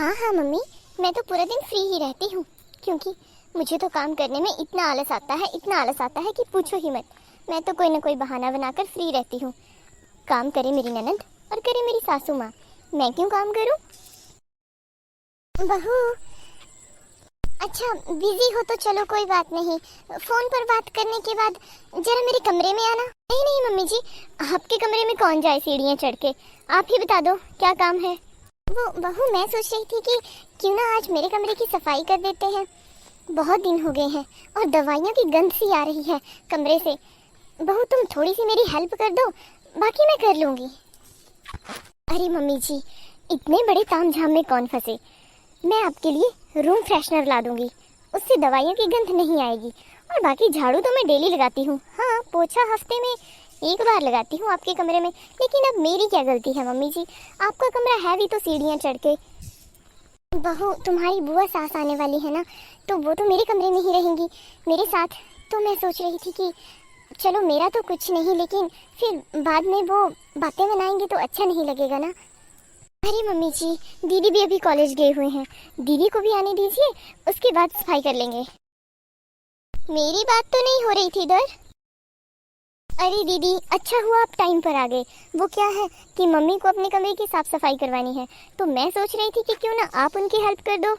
हाँ हाँ मम्मी, मैं तो पूरा दिन फ्री ही रहती हूँ क्योंकि मुझे तो काम करने में इतना आलस आता है कि पूछो ही मत। मैं तो कोई ना कोई बहाना बनाकर फ्री रहती हूँ। काम करे मेरी ननद और करे मेरी सासू माँ, मैं क्यों काम करूँ? बहू, अच्छा बिजी हो तो चलो कोई बात नहीं, फोन पर बात करने के बाद जरा मेरे कमरे में आना। नहीं नहीं मम्मी जी, आपके कमरे में कौन जाए सीढ़ियाँ चढ़ के, आप ही बता दो क्या काम है। वो बहू, मैं सोच रही थी कि क्यों ना आज मेरे कमरे की सफाई कर देते हैं। बहुत दिन हो गए हैं और दवाइयों की गंध सी आ रही है कमरे से। बहू तुम थोड़ी सी मेरी हेल्प कर दो, बाकी मैं कर लूँगी। अरे मम्मी जी, इतने बड़े तामझाम में कौन फंसे। मैं आपके लिए रूम फ्रेशनर ला दूंगी, उससे दवाइयों की गंध नहीं आएगी। और बाकी झाड़ू तो मैं डेली लगाती हूँ, हाँ पोछा हफ्ते में एक बार लगाती हूँ आपके कमरे में। लेकिन अब मेरी क्या गलती है मम्मी जी, आपका कमरा है भी तो सीढ़ियाँ चढ़ के। बहू, तुम्हारी बुआ सास आने वाली है ना, तो वो तो मेरे कमरे में ही रहेंगी मेरे साथ। तो मैं सोच रही थी कि चलो मेरा तो कुछ नहीं, लेकिन फिर बाद में वो बातें बनाएंगे तो अच्छा नहीं लगेगा ना। अरे मम्मी जी, दीदी भी अभी कॉलेज गए हुए हैं, दीदी को भी आने दीजिए, उसके बाद सफाई कर लेंगे। मेरी बात तो नहीं हो रही थी इधर। अरे दीदी, अच्छा हुआ आप टाइम पर आ गए। वो क्या है कि मम्मी को अपने कमरे की साफ सफाई करवानी है, तो मैं सोच रही थी कि क्यों ना आप उनकी हेल्प कर दो,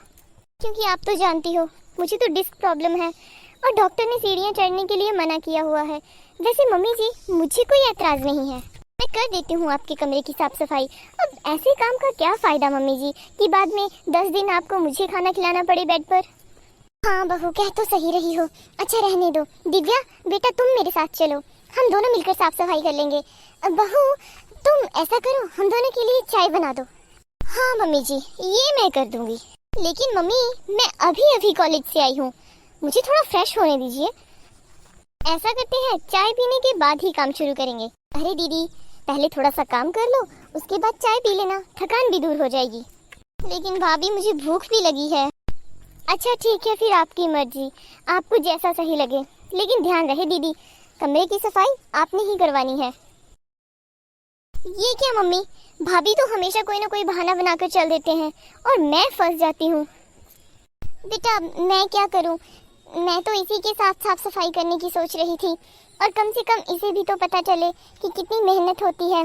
क्योंकि आप तो जानती हो मुझे तो डिस्क प्रॉब्लम है और डॉक्टर ने सीढ़ियाँ चढ़ने के लिए मना किया हुआ है। वैसे मम्मी जी, मुझे कोई एतराज़ नहीं है, मैं कर देती हूँ आपके कमरे की साफ सफाई। अब ऐसे काम का क्या फ़ायदा मम्मी जी कि बाद में 10 दिन आपको मुझे खाना खिलाना पड़े बेड पर। हाँ बहू, कह तो सही रही हो। अच्छा रहने दो। दिव्या बेटा, तुम मेरे साथ चलो, हम दोनों मिलकर साफ सफाई कर लेंगे। बहू तुम ऐसा करो, हम दोनों के लिए चाय बना दो। हाँ मम्मी जी, ये मैं कर दूंगी। लेकिन मम्मी, मैं अभी अभी कॉलेज से आई हूँ, मुझे थोड़ा फ्रेश होने दीजिए। ऐसा करते हैं, चाय पीने के बाद ही काम शुरू करेंगे। अरे दीदी, पहले थोड़ा सा काम कर लो, उसके बाद चाय पी लेना, थकान भी दूर हो जाएगी। लेकिन भाभी, मुझे भूख भी लगी है। अच्छा ठीक है, फिर आपकी मर्जी, आपको जैसा सही लगे। लेकिन ध्यान रहे दीदी, कमरे की सफाई आपने ही करवानी है। ये क्या मम्मी, भाभी तो हमेशा कोई ना कोई बहाना बनाकर चल देते हैं और मैं फंस जाती हूँ। बेटा मैं क्या करूँ, मैं तो इसी के साथ साफ सफाई करने की सोच रही थी, और कम से कम इसे भी तो पता चले कि कितनी मेहनत होती है।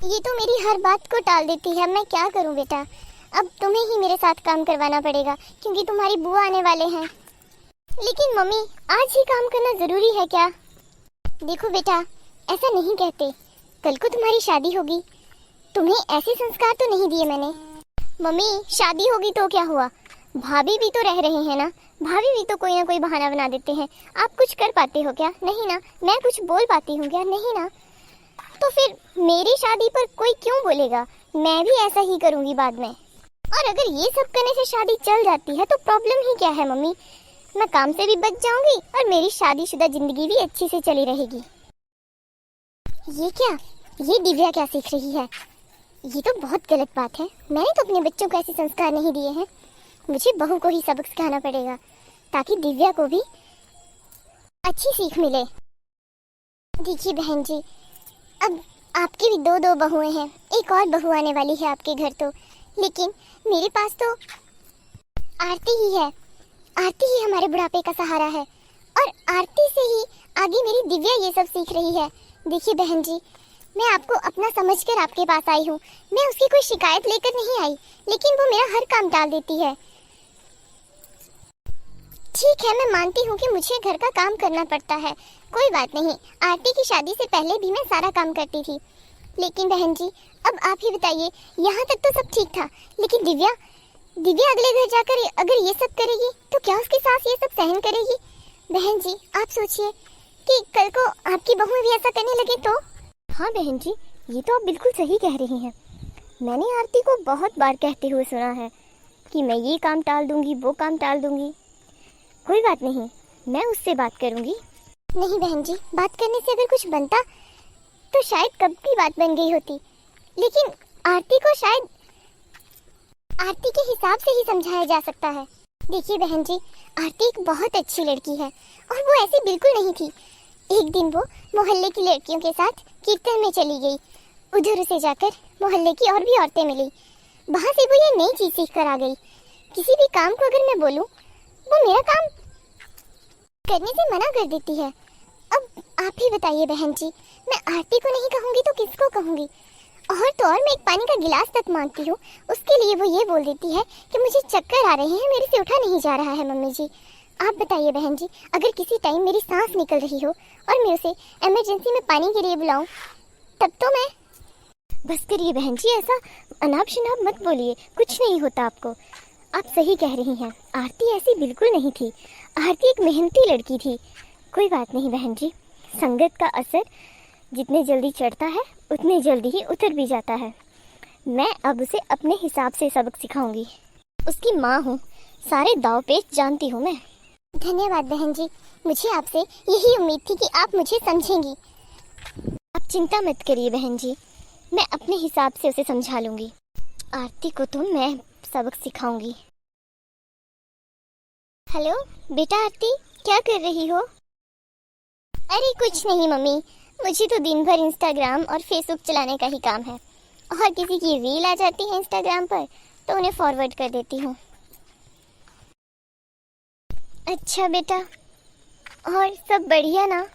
ये तो मेरी हर बात को टाल देती है, मैं क्या करूँ बेटा। अब तुम्हें ही मेरे साथ काम करवाना पड़ेगा क्योंकि तुम्हारी बुआ आने वाले हैं। लेकिन मम्मी, आज ही काम करना जरूरी है क्या? देखो बेटा, ऐसा नहीं कहते, कल को तुम्हारी शादी होगी, तुम्हें ऐसे संस्कार तो नहीं दिए मैंने। मम्मी, शादी होगी तो क्या हुआ, भाभी भी तो रह रहे हैं ना, भाभी भी तो कोई ना कोई बहाना बना देते हैं। आप कुछ कर पाते हो क्या? नहीं ना। मैं कुछ बोल पाती हूँ क्या? नहीं ना। तो फिर मेरी शादी पर कोई क्यों बोलेगा, मैं भी ऐसा ही करूँगी बाद में। और अगर ये सब करने से शादी चल जाती है तो प्रॉब्लम ही क्या है मम्मी, मैं काम से भी बच जाऊंगी और मेरी शादीशुदा जिंदगी भी अच्छी से चली रहेगी। ये क्या, ये दिव्या क्या सीख रही है, ये तो बहुत गलत बात है। मैंने तो अपने बच्चों को ऐसे संस्कार नहीं दिए हैं, मुझे बहू को ही सबक सिखाना पड़ेगा ताकि दिव्या को भी अच्छी सीख मिले। देखिए बहन जी, अब आपकी भी दो बहुएं हैं, एक और बहू आने वाली है आपके घर, तो लेकिन मेरे पास तो आरती ही है। आरती ही हमारे बुढ़ापे का सहारा है और आरती से ही आगे मेरी दिव्या ये सब सीख रही है। देखिए बहन जी, मैं आपको अपना समझकर आपके पास आई हूँ, मैं उसकी कोई शिकायत लेकर नहीं आई, लेकिन वो मेरा हर काम टाल देती है। ठीक है, मैं मानती हूँ कि मुझे घर का काम करना पड़ता है, कोई बात नहीं। आरती की शादी से पहले भी मैं सारा काम करती थी। लेकिन बहन जी, अब आप ही बताइए, यहाँ तक तो सब ठीक था, लेकिन दिव्या अगले घर जाकर अगर ये सब करेगी तो क्या उसकी सास ये सब सहन करेगी? बहन जी आप सोचिए कि कल को आपकी बहू भी ऐसा करने लगे तो। हाँ बहन जी, ये तो आप बिल्कुल सही कह रही हैं। मैंने आरती को बहुत बार कहते हुए सुना है कि मैं ये काम टाल दूंगी, वो काम टाल दूंगी। कोई बात नहीं, मैं उससे बात करूंगी। नहीं बहन जी, बात करने से अगर कुछ बनता तो शायद कब की बात बन गई होती, लेकिन आरती को शायद आरती के हिसाब से ही समझाया जा सकता है। देखिए बहन जी, आरती एक बहुत अच्छी लड़की है और वो ऐसी बिल्कुल नहीं थी। एक दिन वो मोहल्ले की लड़कियों के साथ कीर्तन में चली गई, उधर उसे जाकर मोहल्ले की और भी औरतें मिली। वहाँ से वो ये नई चीज सीख कर आ गई। किसी भी काम को अगर मैं बोलूँ, वो मेरा काम करने से मना कर देती है। अब आप ही बताइए बहन जी, मैं आरती को नहीं कहूँगी तो किसको कहूँगी? और तो और मैं एक पानी का गिलास तक मांगती हूँ, उसके लिए वो ये बोल देती है कि मुझे चक्कर आ रहे हैं, मेरे से उठा नहीं जा रहा है। मम्मी जी आप बताइए बहन जी, अगर किसी टाइम मेरी सांस निकल रही हो और मैं उसे इमरजेंसी में पानी के लिए बुलाऊं, तब तो मैं... बस करिए बहन जी, ऐसा अनाप शनाप मत बोलिए, कुछ नहीं होता आपको। आप सही कह रही हैं, आरती ऐसी बिल्कुल नहीं थी। आरती एक मेहनती लड़की थी। कोई बात नहीं बहन जी, संगत का असर जितने जल्दी चढ़ता है उतने जल्दी ही उतर भी जाता है। मैं अब उसे अपने हिसाब से सबक सिखाऊंगी। उसकी माँ हूँ, सारे दाव पेच जानती हूँ मैं। धन्यवाद बहन जी, मुझे आपसे यही उम्मीद थी कि आप मुझे समझेंगी। आप चिंता मत करिए बहन जी, मैं अपने हिसाब से उसे समझा लूंगी। आरती को तो मैं सबक सिखाऊंगी। हेलो बेटा आरती, क्या कर रही हो? अरे कुछ नहीं मम्मी, मुझे तो दिन भर इंस्टाग्राम और फेसबुक चलाने का ही काम है, और किसी की रील आ जाती है इंस्टाग्राम पर तो उन्हें फॉरवर्ड कर देती हूँ। अच्छा बेटा, और सब बढ़िया ना?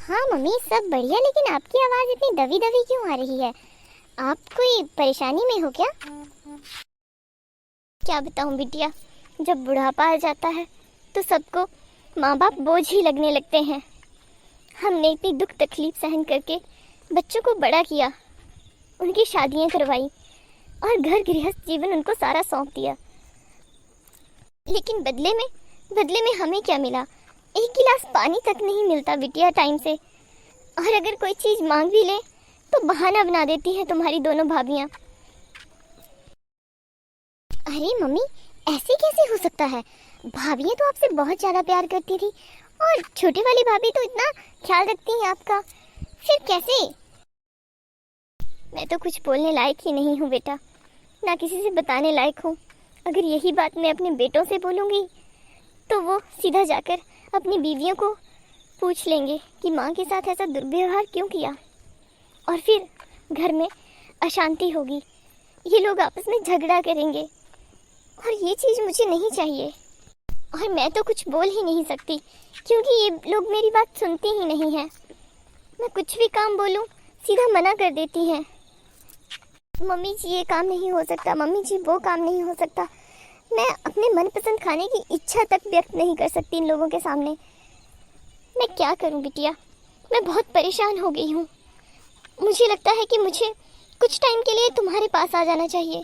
हाँ मम्मी सब बढ़िया, लेकिन आपकी आवाज़ इतनी दबी दबी क्यों आ रही है? आप कोई परेशानी में हो क्या? क्या बताऊँ बिटिया, जब बुढ़ापा आ जाता है तो सबको माँ बाप बोझ ही लगने लगते हैं। हमने इतनी दुख तकलीफ सहन करके बच्चों को बड़ा किया, उनकी शादियाँ करवाई और घर गृहस्थ जीवन उनको सारा सौंप दिया, लेकिन बदले में हमें क्या मिला? एक गिलास पानी तक नहीं मिलता बिटिया टाइम से। और अगर कोई चीज़ मांग भी ले तो बहाना बना देती हैं तुम्हारी दोनों भाभियाँ। अरे मम्मी ऐसे कैसे हो सकता है? भाभियाँ तो आपसे बहुत ज़्यादा प्यार करती थी, और छोटी वाली भाभी तो इतना ख्याल रखती हैं आपका, फिर कैसे? मैं तो कुछ बोलने लायक ही नहीं हूँ बेटा, ना किसी से बताने लायक हूँ। अगर यही बात मैं अपने बेटों से बोलूँगी तो वो सीधा जाकर अपनी बीवियों को पूछ लेंगे कि माँ के साथ ऐसा दुर्व्यवहार क्यों किया, और फिर घर में अशांति होगी, ये लोग आपस में झगड़ा करेंगे, और ये चीज़ मुझे नहीं चाहिए। और मैं तो कुछ बोल ही नहीं सकती क्योंकि ये लोग मेरी बात सुनती ही नहीं हैं। मैं कुछ भी काम बोलूँ सीधा मना कर देती हैं। मम्मी जी ये काम नहीं हो सकता, मम्मी जी वो काम नहीं हो सकता। मैं अपने मनपसंद खाने की इच्छा तक व्यक्त नहीं कर सकती इन लोगों के सामने। मैं क्या करूं बिटिया, मैं बहुत परेशान हो गई हूं। मुझे लगता है कि मुझे कुछ टाइम के लिए तुम्हारे पास आ जाना चाहिए।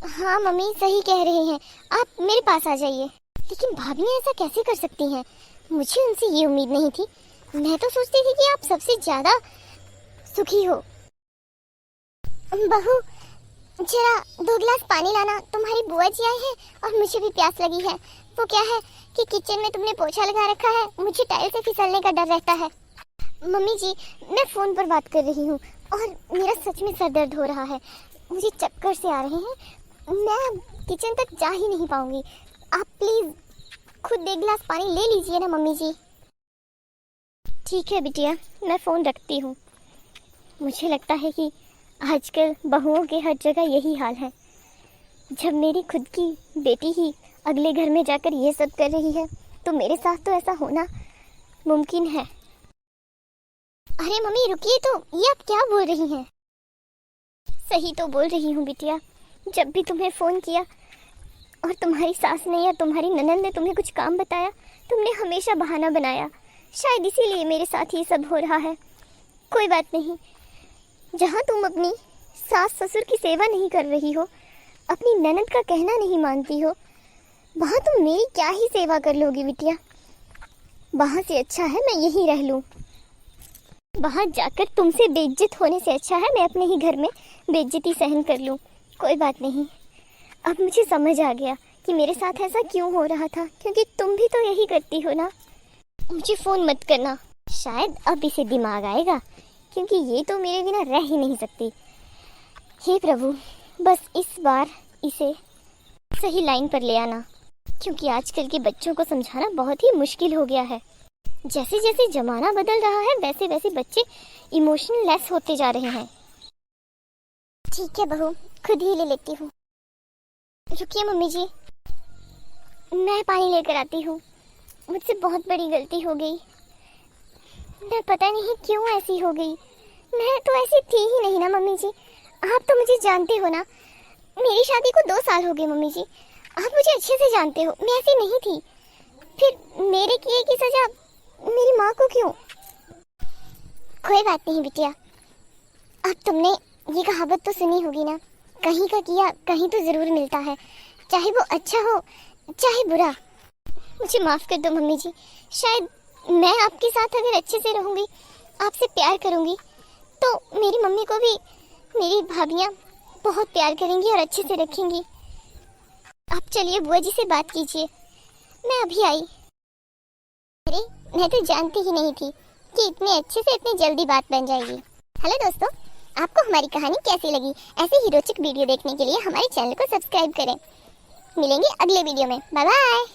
हाँ मम्मी सही कह रही हैं, आप मेरे पास आ जाइए। लेकिन भाभी ऐसा कैसे कर सकती हैं? मुझे उनसे ये उम्मीद नहीं थी। मैं तो सोचती थी कि आप सबसे ज़्यादा सुखी हो। बहू जरा 2 गिलास पानी लाना, तुम्हारी बुआ जी आई है और मुझे भी प्यास लगी है। वो क्या है कि किचन में तुमने पोछा लगा रखा है, मुझे टाइल से फिसलने का डर रहता है। मम्मी जी मैं फ़ोन पर बात कर रही हूँ और मेरा सच में सर दर्द हो रहा है, मुझे चक्कर से आ रहे हैं, मैं किचन तक जा ही नहीं पाऊँगी। आप प्लीज़ खुद 1 गिलास पानी ले लीजिए ना मम्मी जी। ठीक है बिटिया, मैं फ़ोन रखती हूँ। मुझे लगता है कि आजकल बहुओं के हर जगह यही हाल है। जब मेरी खुद की बेटी ही अगले घर में जाकर ये सब कर रही है तो मेरे साथ तो ऐसा होना मुमकिन है। अरे मम्मी रुकिए, तो ये आप क्या बोल रही हैं? सही तो बोल रही हूँ बिटिया। जब भी तुम्हें फ़ोन किया और तुम्हारी सास ने या तुम्हारी ननद ने तुम्हें कुछ काम बताया, तुमने हमेशा बहाना बनाया। शायद इसीलिए मेरे साथ ये सब हो रहा है। कोई बात नहीं, जहाँ तुम अपनी सास ससुर की सेवा नहीं कर रही हो, अपनी ननद का कहना नहीं मानती हो, वहाँ तुम मेरी क्या ही सेवा कर लोगी बिटिया। वहाँ से अच्छा है मैं यहीं रह लूँ। वहाँ जाकर तुमसे बेइज्जत होने से अच्छा है मैं अपने ही घर में बेइज्जती सहन कर लूँ। कोई बात नहीं, अब मुझे समझ आ गया कि मेरे साथ ऐसा क्यों हो रहा था, क्योंकि तुम भी तो यही करती हो ना। मुझे फ़ोन मत करना, शायद अब इसे दिमाग आएगा, क्योंकि ये तो मेरे बिना रह ही नहीं सकती। हे प्रभु, बस इस बार इसे सही लाइन पर ले आना, क्योंकि आजकल के बच्चों को समझाना बहुत ही मुश्किल हो गया है। जैसे जैसे ज़माना बदल रहा है वैसे वैसे बच्चे इमोशनल लेस होते जा रहे हैं। ठीक है बहू, खुद ही ले लेती हूँ। रुकिए मम्मी जी, मैं पानी लेकर आती हूँ। मुझसे बहुत बड़ी गलती हो गई। मैं पता नहीं क्यों ऐसी हो गई। मैं तो ऐसी थी ही नहीं ना मम्मी जी। आप तो मुझे जानते हो ना। मेरी शादी को 2 साल हो गए मम्मी जी। आप मुझे अच्छे से जानते हो, मैं ऐसी नहीं थी। फिर मेरे किए की सजा मेरी माँ को क्यों? कोई बात नहीं बिटिया। अब तुमने ये कहावत तो सुनी होगी ना, कहीं का किया कहीं तो जरूर मिलता है, चाहे वो अच्छा हो चाहे बुरा। मुझे माफ कर दो मम्मी जी। शायद मैं आपके साथ अगर अच्छे से रहूंगी, आपसे प्यार करूंगी, तो मेरी मम्मी को भी मेरी भाभियाँ बहुत प्यार करेंगी और अच्छे से रखेंगी। आप चलिए बुआ जी से बात कीजिए। मैं अभी आई। अरे मैं तो जानती ही नहीं थी कि इतने अच्छे से इतनी जल्दी बात बन जाएगी। हेलो दोस्तों, आपको हमारी कहानी कैसी लगी? ऐसे ही रोचक वीडियो देखने के लिए हमारे चैनल को सब्सक्राइब करें। मिलेंगे अगले वीडियो में। Bye bye.